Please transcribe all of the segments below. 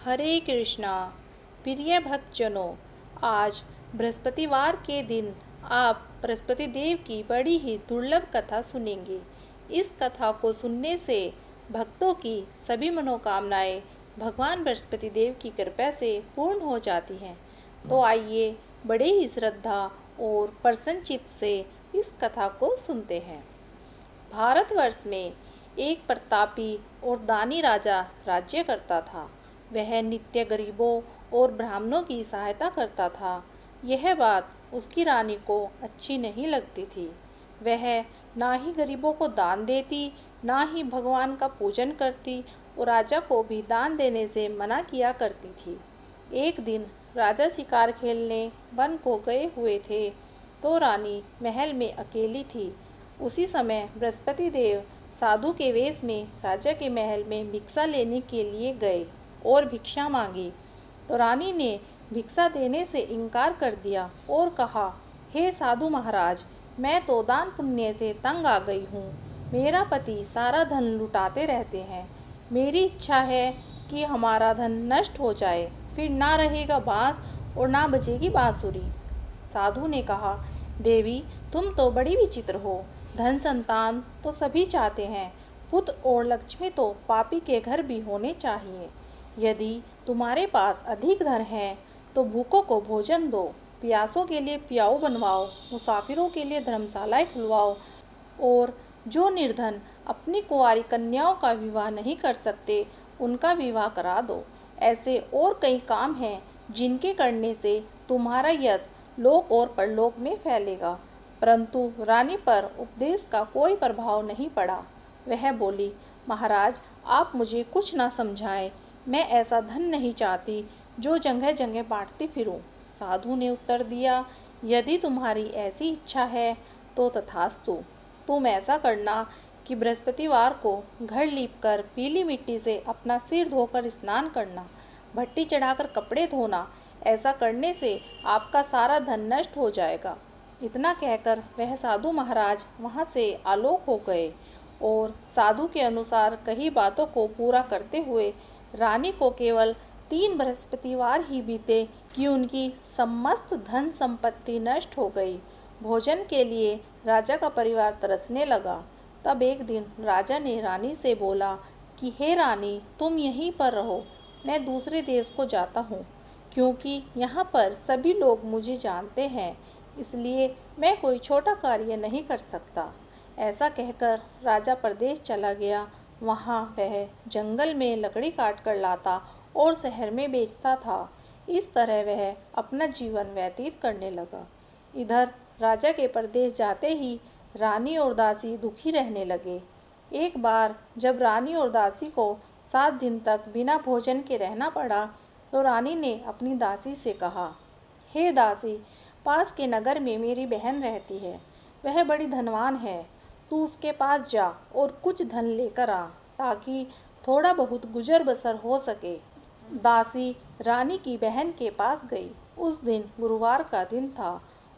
हरे कृष्णा। प्रिय भक्तजनों, आज बृहस्पतिवार के दिन आप बृहस्पति देव की बड़ी ही दुर्लभ कथा सुनेंगे। इस कथा को सुनने से भक्तों की सभी मनोकामनाएं भगवान बृहस्पति देव की कृपा से पूर्ण हो जाती हैं। तो आइए बड़े ही श्रद्धा और प्रसन्न चित्त से इस कथा को सुनते हैं। भारतवर्ष में एक प्रतापी और दानी राजा राज्य करता था। वह नित्य गरीबों और ब्राह्मणों की सहायता करता था। यह बात उसकी रानी को अच्छी नहीं लगती थी। वह ना ही गरीबों को दान देती, ना ही भगवान का पूजन करती और राजा को भी दान देने से मना किया करती थी। एक दिन राजा शिकार खेलने वन को गए हुए थे तो रानी महल में अकेली थी। उसी समय बृहस्पति देव साधु के वेश में राजा के महल में भिक्षा लेने के लिए गए और भिक्षा मांगी तो रानी ने भिक्षा देने से इनकार कर दिया और कहा, हे साधु महाराज, मैं तो दान पुण्य से तंग आ गई हूँ। मेरा पति सारा धन लुटाते रहते हैं। मेरी इच्छा है कि हमारा धन नष्ट हो जाए, फिर ना रहेगा बांस और ना बजेगी बांसुरी। साधु ने कहा, देवी, तुम तो बड़ी विचित्र हो। धन संतान तो सभी चाहते हैं, पुत्र और लक्ष्मी तो पापी के घर भी होने चाहिए। यदि तुम्हारे पास अधिक धन है तो भूखों को भोजन दो, प्यासों के लिए प्याऊ बनवाओ, मुसाफिरों के लिए धर्मशालाएं खुलवाओ और जो निर्धन अपनी कुंवारी कन्याओं का विवाह नहीं कर सकते उनका विवाह करा दो। ऐसे और कई काम हैं जिनके करने से तुम्हारा यश लोक और परलोक में फैलेगा। परंतु रानी पर उपदेश का कोई प्रभाव नहीं पड़ा। वह बोली, महाराज, आप मुझे कुछ ना समझाएं। मैं ऐसा धन नहीं चाहती जो जगह जगह बांटती फिरूं। साधु ने उत्तर दिया, यदि तुम्हारी ऐसी इच्छा है तो तथास्तु। तुम ऐसा करना कि बृहस्पतिवार को घर लीपकर पीली मिट्टी से अपना सिर धोकर स्नान करना, भट्टी चढ़ाकर कपड़े धोना। ऐसा करने से आपका सारा धन नष्ट हो जाएगा। इतना कहकर वह साधु महाराज वहाँ से आलोक हो गए और साधु के अनुसार कही बातों को पूरा करते हुए रानी को केवल 3 बृहस्पतिवार ही बीते कि उनकी समस्त धन संपत्ति नष्ट हो गई। भोजन के लिए राजा का परिवार तरसने लगा। तब एक दिन राजा ने रानी से बोला कि हे रानी, तुम यहीं पर रहो, मैं दूसरे देश को जाता हूँ, क्योंकि यहाँ पर सभी लोग मुझे जानते हैं, इसलिए मैं कोई छोटा कार्य नहीं कर सकता। ऐसा कहकर राजा परदेश चला गया। वहाँ वह जंगल में लकड़ी काट कर लाता और शहर में बेचता था। इस तरह वह अपना जीवन व्यतीत करने लगा। इधर राजा के परदेश जाते ही रानी और दासी दुखी रहने लगे। एक बार जब रानी और दासी को 7 दिन तक बिना भोजन के रहना पड़ा तो रानी ने अपनी दासी से कहा, हे दासी, पास के नगर में मेरी बहन रहती है। वह बड़ी धनवान है। तू उसके पास जा और कुछ धन लेकर आ ताकि थोड़ा बहुत गुजर बसर हो सके। दासी रानी की बहन के पास गई। उस दिन गुरुवार का दिन था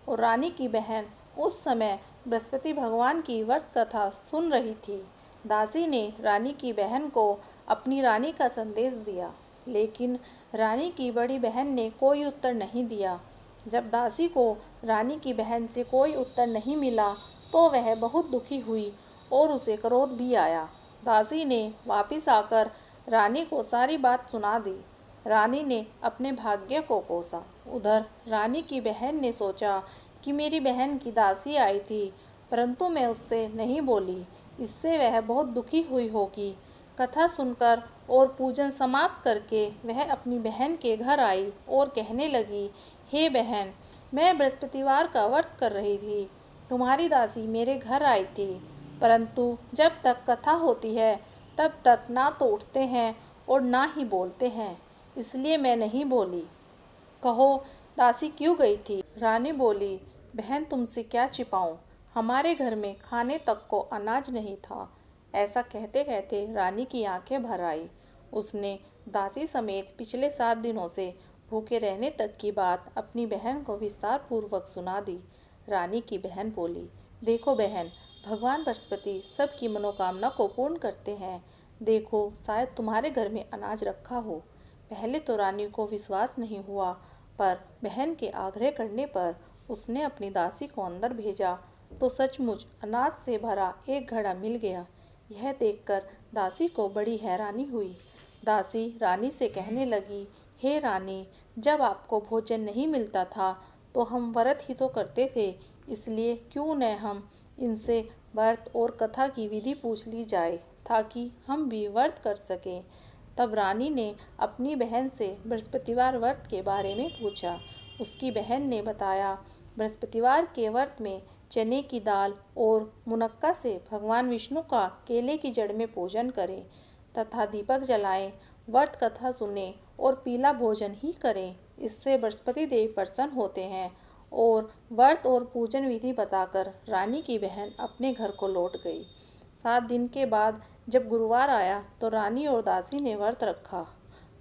और रानी की बहन उस समय बृहस्पति भगवान की व्रत कथा सुन रही थी। दासी ने रानी की बहन को अपनी रानी का संदेश दिया, लेकिन रानी की बड़ी बहन ने कोई उत्तर नहीं दिया। जब दासी को रानी की बहन से कोई उत्तर नहीं मिला तो वह बहुत दुखी हुई और उसे क्रोध भी आया। दासी ने वापस आकर रानी को सारी बात सुना दी। रानी ने अपने भाग्य को कोसा। उधर रानी की बहन ने सोचा कि मेरी बहन की दासी आई थी, परंतु मैं उससे नहीं बोली, इससे वह बहुत दुखी हुई होगी। कथा सुनकर और पूजन समाप्त करके वह अपनी बहन के घर आई और कहने लगी, हे बहन, मैं बृहस्पतिवार का व्रत कर रही थी। तुम्हारी दासी मेरे घर आई थी, परंतु जब तक कथा होती है तब तक ना तो उठते हैं और ना ही बोलते हैं, इसलिए मैं नहीं बोली। कहो, दासी क्यों गई थी? रानी बोली, बहन, तुमसे क्या छिपाऊं, हमारे घर में खाने तक को अनाज नहीं था। ऐसा कहते कहते रानी की आंखें भर आई। उसने दासी समेत पिछले 7 दिनों से भूखे रहने तक की बात अपनी बहन को विस्तार पूर्वक सुना दी। रानी की बहन बोली, देखो बहन, भगवान बृहस्पति सबकी मनोकामना को पूर्ण करते हैं। देखो, शायद तुम्हारे घर में अनाज रखा हो। पहले तो रानी को विश्वास नहीं हुआ, पर बहन के आग्रह करने पर उसने अपनी दासी को अंदर भेजा तो सचमुच अनाज से भरा एक घड़ा मिल गया। यह देखकर दासी को बड़ी हैरानी हुई। दासी रानी से कहने लगी, हे रानी, जब आपको भोजन नहीं मिलता था तो हम व्रत ही तो करते थे, इसलिए क्यों न हम इनसे व्रत और कथा की विधि पूछ ली जाए ताकि हम भी व्रत कर सकें। तब रानी ने अपनी बहन से बृहस्पतिवार व्रत के बारे में पूछा। उसकी बहन ने बताया, बृहस्पतिवार के व्रत में चने की दाल और मुनक्का से भगवान विष्णु का केले की जड़ में पूजन करें तथा दीपक जलाएं, व्रत कथा सुने और पीला भोजन ही करें। इससे बृहस्पति देव प्रसन्न होते हैं। और व्रत और पूजन विधि बताकर रानी की बहन अपने घर को लौट गई। 7 दिन के बाद जब गुरुवार आया तो रानी और दासी ने व्रत रखा।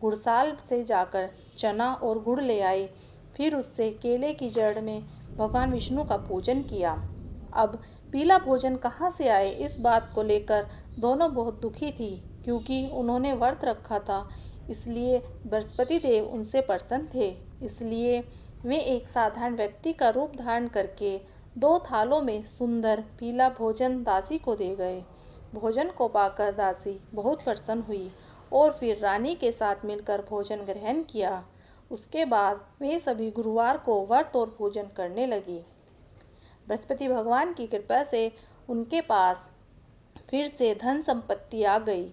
गुड़साल से जाकर चना और गुड़ ले आई, फिर उससे केले की जड़ में भगवान विष्णु का पूजन किया। अब पीला भोजन कहाँ से आए, इस बात को लेकर दोनों बहुत दुखी थी, क्योंकि उन्होंने व्रत रखा था, इसलिए बृहस्पति देव उनसे प्रसन्न थे। इसलिए वे एक साधारण व्यक्ति का रूप धारण करके 2 थालों में सुंदर पीला भोजन दासी को दे गए। भोजन को पाकर दासी बहुत प्रसन्न हुई और फिर रानी के साथ मिलकर भोजन ग्रहण किया। उसके बाद वे सभी गुरुवार को व्रत और पूजन करने लगी। बृहस्पति भगवान की कृपा से उनके पास फिर से धन संपत्ति आ गई,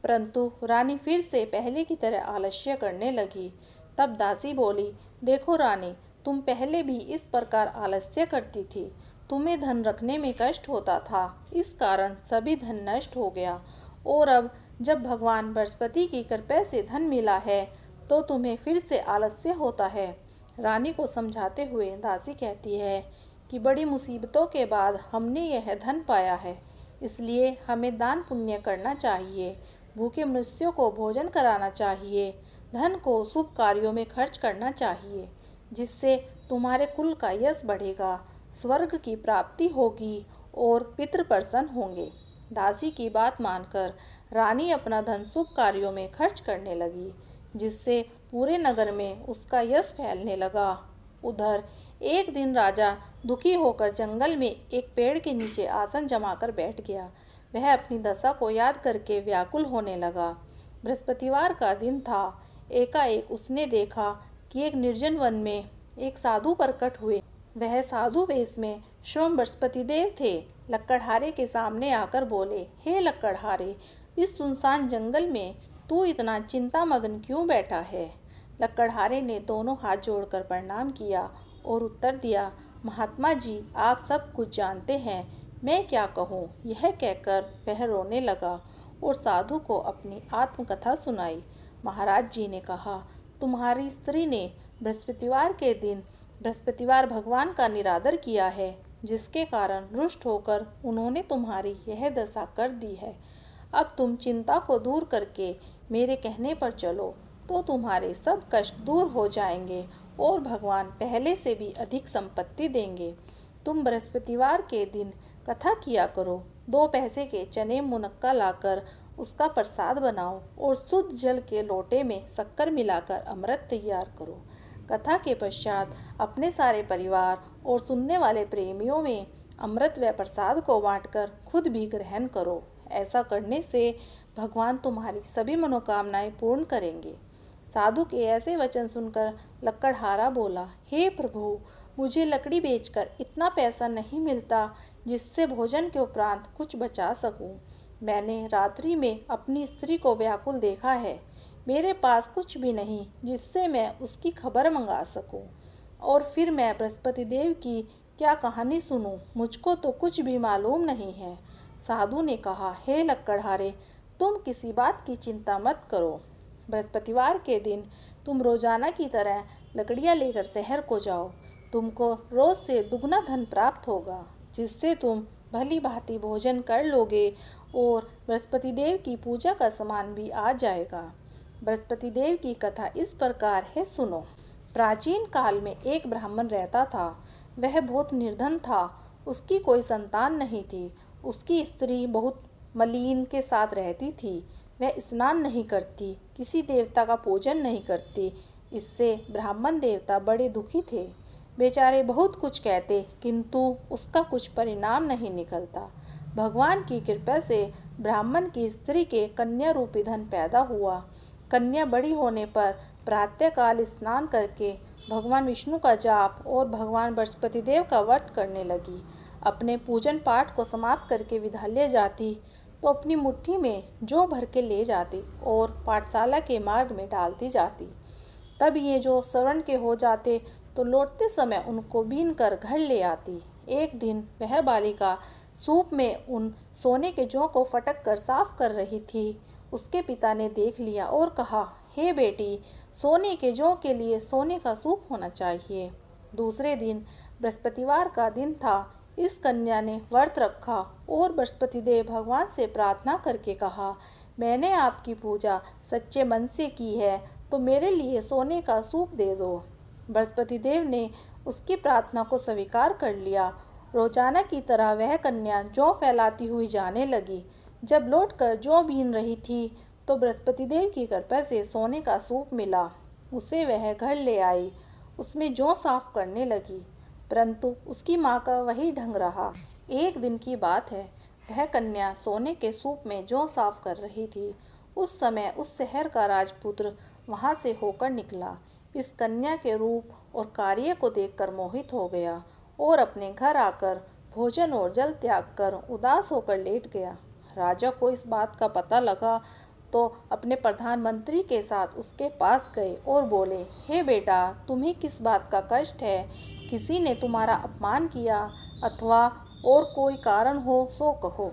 परंतु रानी फिर से पहले की तरह आलस्य करने लगी। तब दासी बोली, देखो रानी, तुम पहले भी इस प्रकार आलस्य करती थी। तुम्हें धन रखने में कष्ट होता था, इस कारण सभी धन नष्ट हो गया, और अब जब भगवान बृहस्पति की कृपा से धन मिला है तो तुम्हें फिर से आलस्य होता है। रानी को समझाते हुए दासी कहती है कि बड़ी मुसीबतों के बाद हमने यह धन पाया है, इसलिए हमें दान पुण्य करना चाहिए, भूखे मनुष्यों को भोजन कराना चाहिए, धन को शुभ कार्यों में खर्च करना चाहिए, जिससे तुम्हारे कुल का यश बढ़ेगा, स्वर्ग की प्राप्ति होगी और पितृ प्रसन्न होंगे। दासी की बात मानकर रानी अपना धन शुभ कार्यों में खर्च करने लगी, जिससे पूरे नगर में उसका यश फैलने लगा। उधर एक दिन राजा दुखी होकर जंगल में एक पेड़ के नीचे आसन जमाकर बैठ गया। वह अपनी दशा को याद करके व्याकुल होने लगा। बृहस्पतिवार का दिन था। एकाएक उसने देखा कि एक निर्जन वन में एक साधु प्रकट हुए। वह साधु वेश में स्वयं बृहस्पति देव थे। लक्कड़हारे के सामने आकर बोले, हे लक्कड़हारे, इस सुनसान जंगल में तू इतना चिंतामग्न क्यों बैठा है? लक्कड़हारे ने दोनों हाथ जोड़कर प्रणाम किया और उत्तर दिया, महात्मा जी, आप सब कुछ जानते हैं, मैं क्या कहूँ। यह कहकर वह रोने लगा और साधु को अपनी आत्मकथा सुनाई। महाराज जी ने कहा, तुम्हारी स्त्री ने बृहस्पतिवार के दिन बृहस्पतिवार भगवान का निरादर किया है, जिसके कारण रुष्ट होकर उन्होंने तुम्हारी यह दशा कर दी है। अब तुम चिंता को दूर करके मेरे कहने पर चलो तो तुम्हारे सब कष्ट दूर हो जाएंगे और भगवान पहले से भी अधिक संपत्ति देंगे। तुम बृहस्पतिवार के दिन कथा किया करो। 2 पैसे के चने मुनक्का लाकर उसका प्रसाद बनाओ और शुद्ध जल के लोटे में शक्कर मिलाकर अमृत तैयार करो। कथा के पश्चात अपने सारे परिवार और सुनने वाले प्रेमियों में अमृत व प्रसाद को बांटकर खुद भी ग्रहण करो। ऐसा करने से भगवान तुम्हारी सभी मनोकामनाएं पूर्ण करेंगे। साधु के ऐसे वचन सुनकर लक्कड़हारा बोला, हे प्रभु, मुझे लकड़ी बेचकर इतना पैसा नहीं मिलता जिससे भोजन के उपरांत कुछ बचा सकूं। मैंने रात्रि में अपनी स्त्री को व्याकुल देखा है। मेरे पास कुछ भी नहीं जिससे मैं उसकी खबर मंगा सकूं। और फिर मैं बृहस्पति देव की क्या कहानी सुनूं? मुझको तो कुछ भी मालूम नहीं है। साधु ने कहा, हे लक्कड़हारे, तुम किसी बात की चिंता मत करो। बृहस्पतिवार के दिन तुम रोजाना की तरह लकड़ियाँ लेकर शहर को जाओ। तुमको रोज से दुगना धन प्राप्त होगा, जिससे तुम भली भांति भोजन कर लोगे और बृहस्पति देव की पूजा का सामान भी आ जाएगा। बृहस्पति देव की कथा इस प्रकार है, सुनो। प्राचीन काल में एक ब्राह्मण रहता था। वह बहुत निर्धन था। उसकी कोई संतान नहीं थी। उसकी स्त्री बहुत मलिन के साथ रहती थी। वह स्नान नहीं करती, किसी देवता का पूजन नहीं करती। इससे ब्राह्मण देवता बड़े दुखी थे। बेचारे बहुत कुछ कहते किंतु उसका कुछ परिणाम नहीं निकलता। भगवान की कृपा से ब्राह्मण की स्त्री के कन्या रूपी धन पैदा हुआ। कन्या बड़ी होने पर प्रातःकाल स्नान करके भगवान विष्णु का जाप और भगवान बृहस्पति देव का व्रत करने लगी। अपने पूजन पाठ को समाप्त करके विद्यालय जाती तो अपनी मुट्ठी में जौ भर के ले जाती और पाठशाला के मार्ग में डालती जाती। तब ये जो श्रवण के हो जाते तो लौटते समय उनको बीन कर घर ले आती। एक दिन वह बालिका सूप में उन सोने के जौ को फटक कर साफ कर रही थी। उसके पिता ने देख लिया और कहा, हे बेटी, सोने के जौ के लिए सोने का सूप होना चाहिए। दूसरे दिन बृहस्पतिवार का दिन था। इस कन्या ने व्रत रखा और बृहस्पति देव भगवान से प्रार्थना करके कहा, मैंने आपकी पूजा सच्चे मन से की है तो मेरे लिए सोने का सूप दे दो। बृहस्पति देव ने उसकी प्रार्थना को स्वीकार कर लिया। रोजाना की तरह वह कन्या जौ फैलाती हुई जाने लगी। जब लौटकर जौ बीन रही थी तो बृहस्पति देव की कृपा से सोने का सूप मिला। उसे वह घर ले आई। उसमें जौ साफ करने लगी, परंतु उसकी माँ का वही ढंग रहा। एक दिन की बात है, वह कन्या सोने के सूप में जौ साफ कर रही थी। उस समय उस शहर का राजपुत्र वहाँ से होकर निकला। इस कन्या के रूप और कार्य को देखकर मोहित हो गया और अपने घर आकर भोजन और जल त्याग कर उदास होकर लेट गया। राजा को इस बात का पता लगा तो अपने प्रधानमंत्री के साथ उसके पास गए और बोले, हे बेटा, तुम्हें किस बात का कष्ट है? किसी ने तुम्हारा अपमान किया अथवा और कोई कारण हो सो कहो।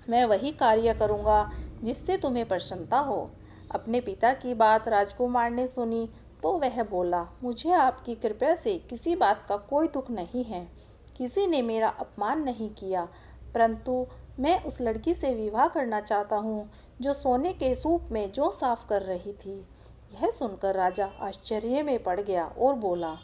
मैं वही कार्य करूँगा जिससे तुम्हें प्रसन्नता हो। अपने पिता की बात राजकुमार ने सुनी तो वह बोला, मुझे आपकी कृपा से किसी बात का कोई दुख नहीं है। किसी ने मेरा अपमान नहीं किया, परंतु मैं उस लड़की से विवाह करना चाहता हूँ जो सोने के सूप में जौ साफ कर रही थी। यह सुनकर राजा आश्चर्य में पड़ गया और बोला,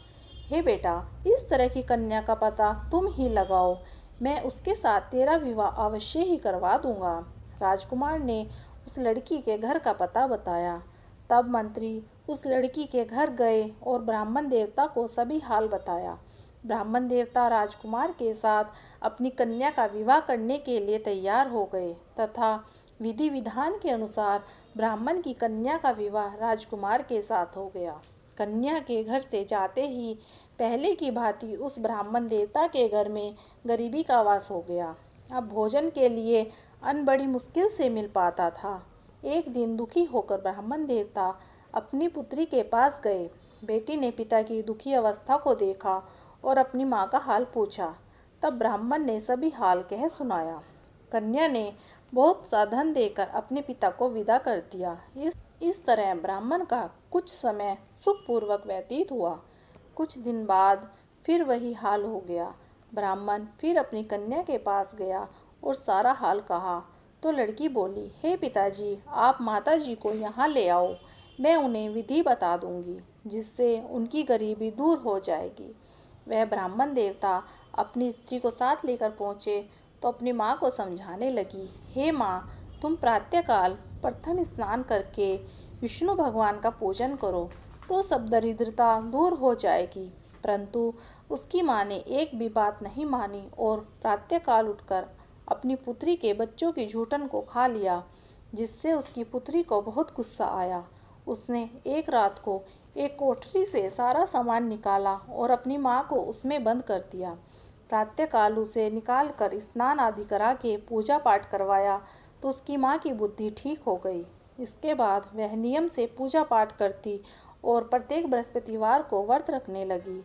हे बेटा, इस तरह की कन्या का पता तुम ही लगाओ। मैं उसके साथ तेरा विवाह अवश्य ही करवा दूंगा। राजकुमार ने उस लड़की के घर का पता बताया। तब मंत्री उस लड़की के घर गए और ब्राह्मण देवता को सभी हाल बताया। ब्राह्मण देवता राजकुमार के साथ अपनी कन्या का विवाह करने के लिए तैयार हो गए तथा विधि विधान के अनुसार ब्राह्मण की कन्या का विवाह राजकुमार के साथ हो गया। कन्या के घर से जाते ही पहले की भांति उस ब्राह्मण देवता के घर में गरीबी का वास हो गया। अब भोजन के लिए अन्न बड़ी मुश्किल से मिल पाता था। एक दिन दुखी होकर ब्राह्मण देवता अपनी पुत्री के पास गए। बेटी ने पिता की दुखी अवस्था को देखा और अपनी माँ का हाल पूछा। तब ब्राह्मण ने सभी हाल कह सुनाया। कन्या ने बहुत सा धन देकर अपने पिता को विदा कर दिया। इस तरह ब्राह्मण का कुछ समय सुखपूर्वक व्यतीत हुआ। कुछ दिन बाद फिर वही हाल हो गया। ब्राह्मण फिर अपनी कन्या के पास गया और सारा हाल कहा तो लड़की बोली, हे पिताजी, आप माताजी को यहाँ ले आओ। मैं उन्हें विधि बता दूंगी जिससे उनकी गरीबी दूर हो जाएगी। वह ब्राह्मण देवता अपनी स्त्री को साथ लेकर पहुँचे तो अपनी माँ को समझाने लगी, हे माँ, तुम प्रातःकाल प्रथम स्नान करके विष्णु भगवान का पूजन करो तो सब दरिद्रता दूर हो जाएगी। परंतु उसकी माँ ने एक भी बात नहीं मानी और प्रातःकाल उठकर अपनी पुत्री के बच्चों की जूठन को खा लिया, जिससे उसकी पुत्री को बहुत गुस्सा आया। उसने एक रात को एक कोठरी से सारा सामान निकाला और अपनी माँ को उसमें बंद कर दिया। प्रातःकाल उसे निकाल कर स्नान आदि करा के पूजा पाठ करवाया तो उसकी माँ की बुद्धि ठीक हो गई। इसके बाद वह नियम से पूजा पाठ करती और प्रत्येक बृहस्पतिवार को व्रत रखने लगी।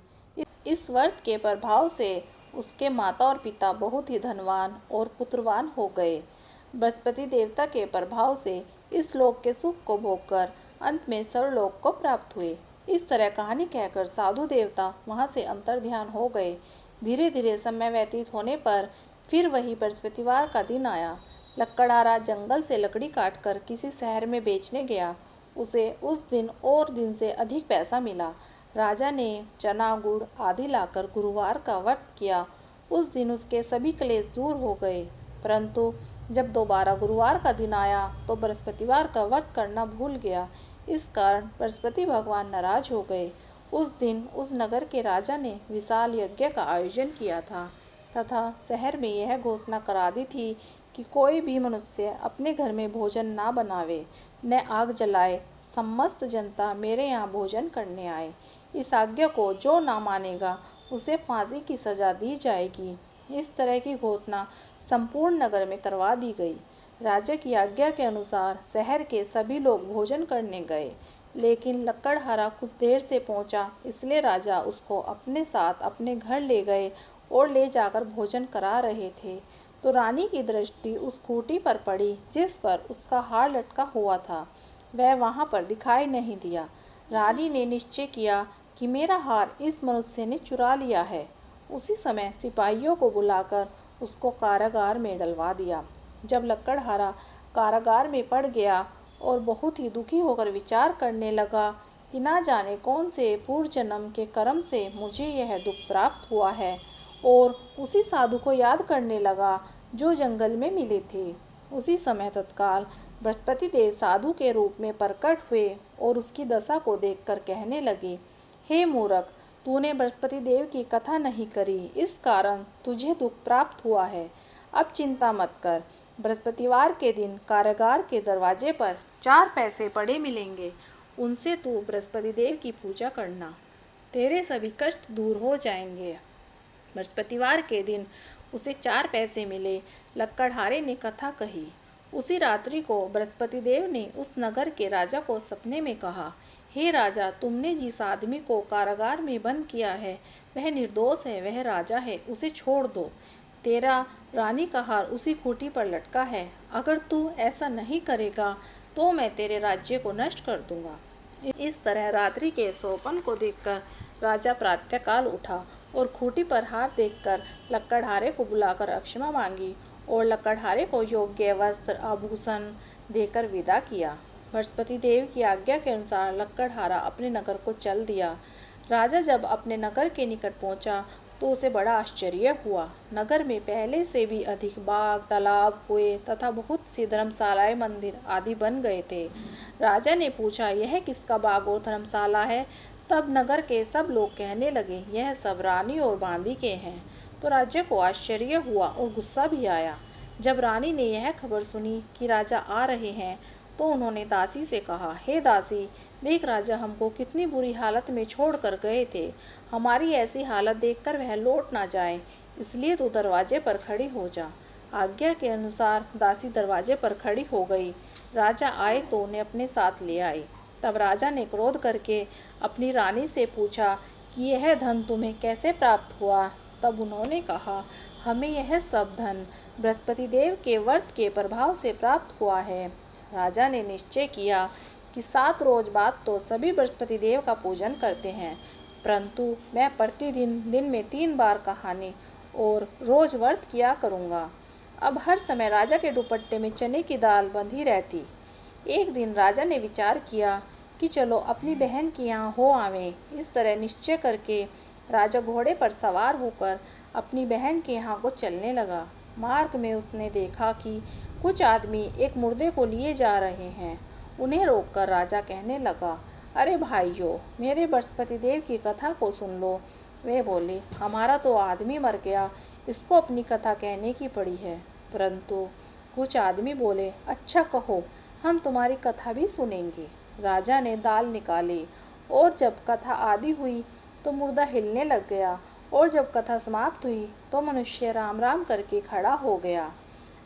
इस व्रत के प्रभाव से उसके माता और पिता बहुत ही धनवान और पुत्रवान हो गए। बृहस्पति देवता के प्रभाव से इस लोक के सुख को भोगकर अंत में सर्वलोक को प्राप्त हुए। इस तरह कहानी कहकर साधु देवता वहाँ से अंतर्ध्यान हो गए। धीरे धीरे समय व्यतीत होने पर फिर वही बृहस्पतिवार का दिन आया। लकड़हारा जंगल से लकड़ी काटकर किसी शहर में बेचने गया। उसे उस दिन और दिन से अधिक पैसा मिला। राजा ने चना गुड़ आदि लाकर गुरुवार का व्रत किया। उस दिन उसके सभी क्लेश दूर हो गए, परंतु जब दोबारा गुरुवार का दिन आया तो बृहस्पतिवार का व्रत करना भूल गया। इस कारण बृहस्पति भगवान नाराज हो गए। उस दिन उस नगर के राजा ने विशाल यज्ञ का आयोजन किया था तथा शहर में यह घोषणा करा दी थी कि कोई भी मनुष्य अपने घर में भोजन ना बनावे, न आग जलाए। समस्त जनता मेरे यहाँ भोजन करने आए। इस आज्ञा को जो ना मानेगा उसे फांसी की सजा दी जाएगी। इस तरह की घोषणा संपूर्ण नगर में करवा दी गई। राजा की आज्ञा के अनुसार शहर के सभी लोग भोजन करने गए, लेकिन लकड़हारा कुछ देर से पहुंचा, इसलिए राजा उसको अपने साथ अपने घर ले गए और ले जाकर भोजन करा रहे थे तो रानी की दृष्टि उस खूंटी पर पड़ी जिस पर उसका हार लटका हुआ था। वह वहां पर दिखाई नहीं दिया। रानी ने निश्चय किया कि मेरा हार इस मनुष्य ने चुरा लिया है। उसी समय सिपाहियों को बुलाकर उसको कारागार में डलवा दिया। जब लकड़हारा कारागार में पड़ गया और बहुत ही दुखी होकर विचार करने लगा कि ना जाने कौन से पूर्व जन्म के कर्म से मुझे यह दुख प्राप्त हुआ है, और उसी साधु को याद करने लगा जो जंगल में मिले थे। उसी समय तत्काल बृहस्पति देव साधु के रूप में प्रकट हुए और उसकी दशा को देखकर कहने लगे, हे मूर्ख, तूने बृहस्पति देव की कथा नहीं करी, इस कारण तुझे दुख प्राप्त हुआ है। अब चिंता मत कर। बृहस्पतिवार के दिन कारागार के दरवाजे पर 4 पैसे पड़े मिलेंगे, उनसे तू बृहस्पति देव की पूजा करना, तेरे सभी कष्ट दूर हो जाएंगे। बृहस्पतिवार के दिन उसे 4 पैसे मिले। लकड़हारे ने कथा कही। उसी रात्रि को बृहस्पति देव ने उस नगर के राजा को सपने में कहा, हे राजा, तुमने जिस आदमी को कारागार में बंद किया है वह निर्दोष है, वह राजा है, उसे छोड़ दो। तेरा रानी का हार उसी खूंटी पर लटका है। अगर तू ऐसा नहीं करेगा तो मैं तेरे राज्य को नष्ट कर दूंगा। इस तरह रात्रि के सोपन को देखकर राजा प्रातःकाल उठा और खूंटी पर हार देखकर लकड़हारे को बुलाकर क्षमा मांगी और लकड़हारे को योग्य वस्त्र आभूषण देकर विदा किया। बृहस्पति देव की आज्ञा के अनुसार लकड़हारा अपने नगर को चल दिया। राजा जब अपने नगर के निकट पहुंचा तो उसे बड़ा आश्चर्य हुआ। नगर में पहले से भी अधिक बाग, तालाब हुए तथा बहुत सी धर्मशालाएं, मंदिर आदि बन गए थे। राजा ने पूछा, यह किसका बाग और धर्मशाला है? तब नगर के सब लोग कहने लगे, यह सब रानी और बांदी के हैं। तो राजा को आश्चर्य हुआ और गुस्सा भी आया। जब रानी ने यह खबर सुनी कि राजा आ रहे हैं तो उन्होंने दासी से कहा, हे दासी, देख राजा हमको कितनी बुरी हालत में छोड़ कर गए थे। हमारी ऐसी हालत देखकर वह लौट ना जाए, इसलिए तू दरवाजे पर खड़ी हो जा। आज्ञा के अनुसार दासी दरवाजे पर खड़ी हो गई। राजा आए तो उन्हें अपने साथ ले आई। तब राजा ने क्रोध करके अपनी रानी से पूछा कि यह धन तुम्हें कैसे प्राप्त हुआ? तब उन्होंने कहा, हमें यह सब धन बृहस्पति देव के व्रत के प्रभाव से प्राप्त हुआ है। राजा ने निश्चय किया कि 7 रोज बाद तो सभी बृहस्पति देव का पूजन करते हैं, परंतु मैं प्रतिदिन दिन में 3 बार कहानी और रोज व्रत किया करूँगा। अब हर समय राजा के दुपट्टे में चने की दाल बंधी रहती। एक दिन राजा ने विचार किया कि चलो अपनी बहन के यहाँ हो आवें। इस तरह निश्चय करके राजा घोड़े पर सवार होकर अपनी बहन के यहाँ को चलने लगा। मार्ग में उसने देखा कि कुछ आदमी एक मुर्दे को लिए जा रहे हैं। उन्हें रोककर राजा कहने लगा, अरे भाइयों, मेरे बृहस्पति देव की कथा को सुन लो। वे बोले, हमारा तो आदमी मर गया, इसको अपनी कथा कहने की पड़ी है। परंतु कुछ आदमी बोले, अच्छा कहो, हम तुम्हारी कथा भी सुनेंगे। राजा ने दाल निकाली और जब कथा आदि हुई तो मुर्दा हिलने लग गया, और जब कथा समाप्त हुई तो मनुष्य राम राम करके खड़ा हो गया।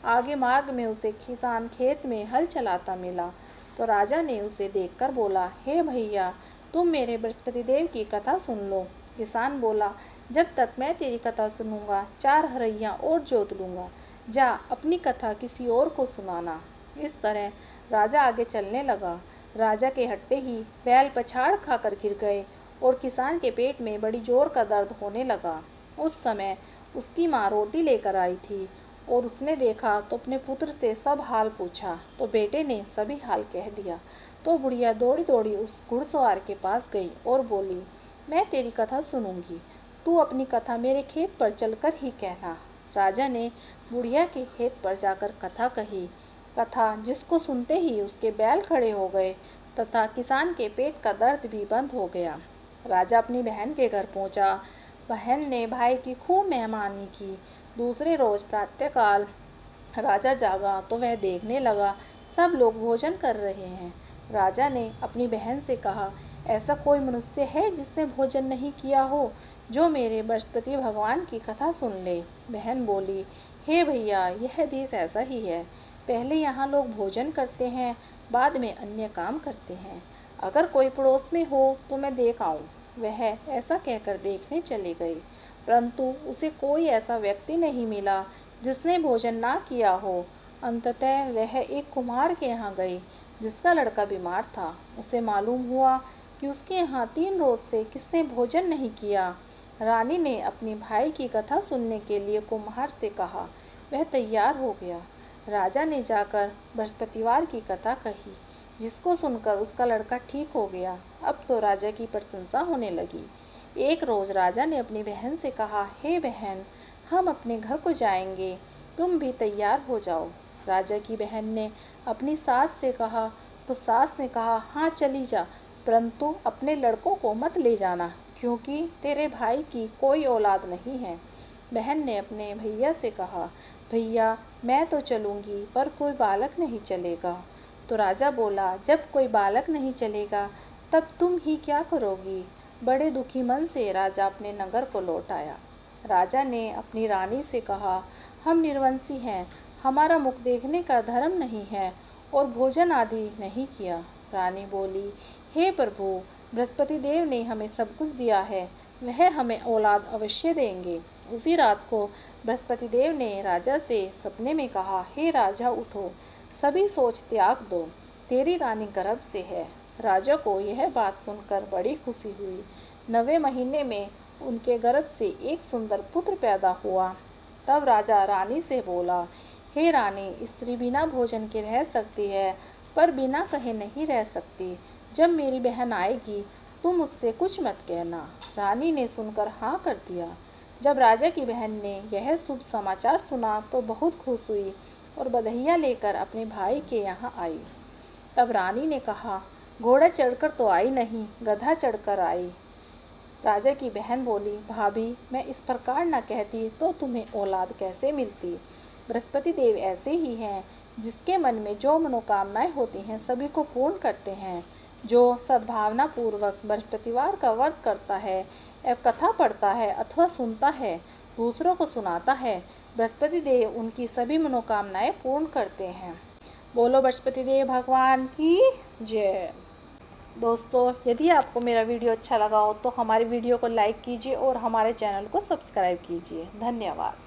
आगे मार्ग में उसे किसान खेत में हल चलाता मिला तो राजा ने उसे देखकर बोला, हे भैया, तुम मेरे बृहस्पति देव की कथा सुन लो। किसान बोला, जब तक मैं तेरी कथा सुनूंगा 4 हरैया और जोत लूँगा। जा अपनी कथा किसी और को सुनाना। इस तरह राजा आगे चलने लगा। राजा के हटते ही बैल पछाड़ खाकर गिर गए और किसान के पेट में बड़ी जोर का दर्द होने लगा। उस समय उसकी माँ रोटी लेकर आई थी और उसने देखा तो अपने पुत्र से सब हाल पूछा तो बेटे ने सभी हाल कह दिया। तो बुढ़िया दौड़ी दौड़ी उस घुड़सवार के पास गई और बोली, मैं तेरी कथा सुनूंगी, तू अपनी कथा मेरे खेत पर चलकर ही कहना। राजा ने बुढ़िया के खेत पर जाकर कथा कही। कथा जिसको सुनते ही उसके बैल खड़े हो गए तथा किसान के पेट का दर्द भी बंद हो गया। राजा अपनी बहन के घर पहुंचा। बहन ने भाई की खूब मेहमानी की। दूसरे रोज प्रातःकाल राजा जागा तो वह देखने लगा सब लोग भोजन कर रहे हैं। राजा ने अपनी बहन से कहा, ऐसा कोई मनुष्य है जिसने भोजन नहीं किया हो, जो मेरे बृहस्पति भगवान की कथा सुन ले। बहन बोली, हे भैया, यह देश ऐसा ही है। पहले यहाँ लोग भोजन करते हैं, बाद में अन्य काम करते हैं। अगर कोई पड़ोस में हो तो मैं देख आऊँ। वह ऐसा कहकर देखने चली गई, परंतु उसे कोई ऐसा व्यक्ति नहीं मिला जिसने भोजन ना किया हो। अंततः वह एक कुम्हार के यहाँ गई जिसका लड़का बीमार था। उसे मालूम हुआ कि उसके यहाँ 3 रोज से किसने भोजन नहीं किया। रानी ने अपने भाई की कथा सुनने के लिए कुम्हार से कहा। वह तैयार हो गया। राजा ने जाकर बृहस्पतिवार की कथा कही, जिसको सुनकर उसका लड़का ठीक हो गया। अब तो राजा की प्रशंसा होने लगी। एक रोज राजा ने अपनी बहन से कहा, हे बहन, हम अपने घर को जाएंगे, तुम भी तैयार हो जाओ। राजा की बहन ने अपनी सास से कहा तो सास ने कहा, हाँ चली जा, परंतु अपने लड़कों को मत ले जाना, क्योंकि तेरे भाई की कोई औलाद नहीं है। बहन ने अपने भैया से कहा, भैया मैं तो चलूँगी पर कोई बालक नहीं चलेगा। तो राजा बोला, जब कोई बालक नहीं चलेगा तब तुम ही क्या करोगी। बड़े दुखी मन से राजा अपने नगर को लौट आया। राजा ने अपनी रानी से कहा, हम निर्वंशी हैं, हमारा मुख देखने का धर्म नहीं है और भोजन आदि नहीं किया। रानी बोली, हे प्रभु, बृहस्पति देव ने हमें सब कुछ दिया है, वह हमें औलाद अवश्य देंगे। उसी रात को बृहस्पति देव ने राजा से सपने में कहा, हे राजा उठो, सभी सोच त्याग दो, तेरी रानी गर्भ से है। राजा को यह बात सुनकर बड़ी खुशी हुई। 9वें महीने में उनके गर्भ से एक सुंदर पुत्र पैदा हुआ। तब राजा रानी से बोला, हे रानी, स्त्री बिना भोजन के रह सकती है, पर बिना कहे नहीं रह सकती। जब मेरी बहन आएगी तुम उससे कुछ मत कहना। रानी ने सुनकर हाँ कर दिया। जब राजा की बहन ने यह शुभ समाचार सुना तो बहुत खुश हुई और बधाइयाँ लेकर अपने भाई के यहाँ आई। तब रानी ने कहा, घोड़ा चढ़कर तो आई नहीं, गधा चढ़कर आई। राजा की बहन बोली, भाभी, मैं इस प्रकार न कहती तो तुम्हें औलाद कैसे मिलती। बृहस्पति देव ऐसे ही हैं, जिसके मन में जो मनोकामनाएं होती हैं सभी को पूर्ण करते हैं। जो सद्भावना पूर्वक बृहस्पतिवार का व्रत करता है, एवं कथा पढ़ता है अथवा सुनता है, दूसरों को सुनाता है, बृहस्पति देव उनकी सभी मनोकामनाएं पूर्ण करते हैं। बोलो बृहस्पति देव भगवान की जय। दोस्तों, यदि आपको मेरा वीडियो अच्छा लगा हो तो हमारी वीडियो को लाइक कीजिए और हमारे चैनल को सब्सक्राइब कीजिए। धन्यवाद।